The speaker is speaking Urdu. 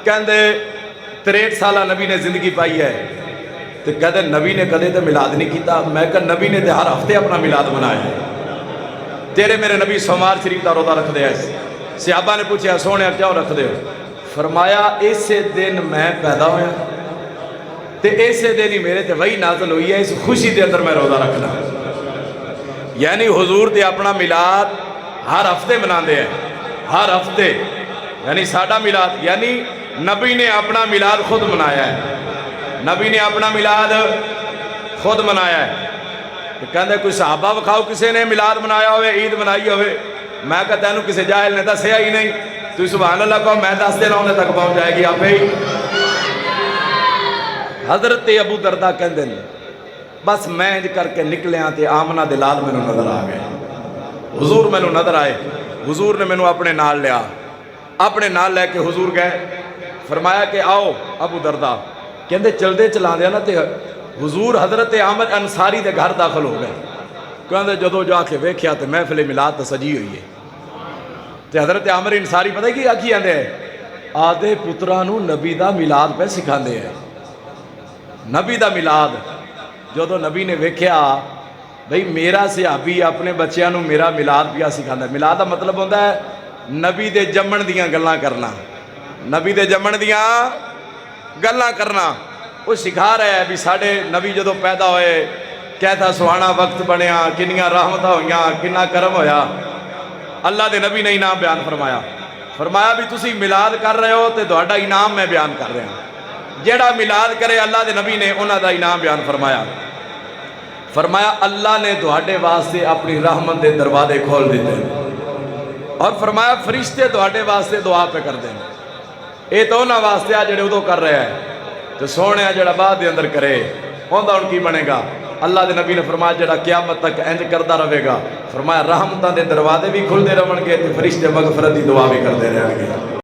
کہندے 63 سالہ نبی نے زندگی پائی ہے تو کہتے نبی نے کدے تو میلاد نہیں کیتا. میں کہا نبی نے تو ہر ہفتے اپنا میلاد منایا ہے. تیرے میرے نبی سوموار شریف کا روزہ رکھ دے. صحابہ نے پوچھا سونے کیوں رکھ دے ہو؟ فرمایا اسے دن میں پیدا ہویا تے اسے دن ہی میرے تے وہی نازل ہوئی ہے, اس خوشی دے اندر میں روزہ رکھنا. یعنی حضور دے اپنا میلاد ہر ہفتے مناندے ہیں, ہر ہفتے. یعنی ساڈا میلاد یعنی نبی نے اپنا میلاد خود منایا ہے. نبی نے اپنا میلاد خود منایا ہے. کہندے کوئی صحابہ وکھاؤ کسے نے میلاد منایا ہوئے, عید منائی ہوئے. میں کہتا ہے کسی جاہل نے دسیا ہی نہیں. تو سبحان اللہ کہو, میں دس دن ہونے تک پہنچ جائے گی آپ ہی. حضرت ابو دردہ کہندے نے بس میں انج کر کے نکلیاں تے آمنہ دے لال میں نظر آ گئے. حضور میں نظر آئے. حضور نے میں اپنے نال لیا, اپنے نال لے کے حضور گئے. فرمایا کہ آؤ ابو دردہ. کہندے چلدے چلا دیا نا تے حضور حضرت عامر انصاری دے گھر داخل ہو گئے. کہندے جدو جا کے ویکھیا تے محفل میلاد تے سجی ہوئی ہے. تے حضرت عامر انصاری پتہ کی آکھی آندے ہیں, آدھے پترانو نبی دا میلاد پہ سکھاندے ہیں. نبی دا میلاد جدو نبی نے ویکھیا بھئی میرا صحابی اپنے بچیاں میرا میلاد پیا سکھاندہ ہے. میلاد دا مطلب ہوتا ہے نبی دے جمن دیاں گلاں کرنا. نبی دے جمن دیاں گلاں کرنا. وہ سکھا رہے ہیں بھی ساڑھے نبی جدو پیدا ہوئے کہتا سہانا وقت بنیا, کنیاں رحمتہ ہویاں, کنہ کرم ہویا. اللہ دے نبی نے انعام بیان فرمایا. فرمایا بھی تسی میلاد کر رہے ہو تے دوڑا انعام میں بیان کر رہے ہیں. جیڑا میلاد کرے اللہ دے نبی نے انہاں دا انعام بیان فرمایا. فرمایا اللہ نے دوڑے واسطے اپنی رحمت دے دروازے کھول دیتے ہیں, اور فرمایا فرشتے دوڑے واسطے دعا پہ کر دیں. اے تو انہاں واسطے آ جڑے ادو کر رہے ہیں تو سونے جڑا بعد دے اندر کرے ہوندہ ان کی بنے گا. اللہ دے نبی نے فرمایا جڑا قیامت تک انج کردہ رہے گا, فرمایا رحمتاں دے دروازے بھی کھل دے رہن گے تے فرشتے مغفرت دی دعا بھی کر دے رہن گے.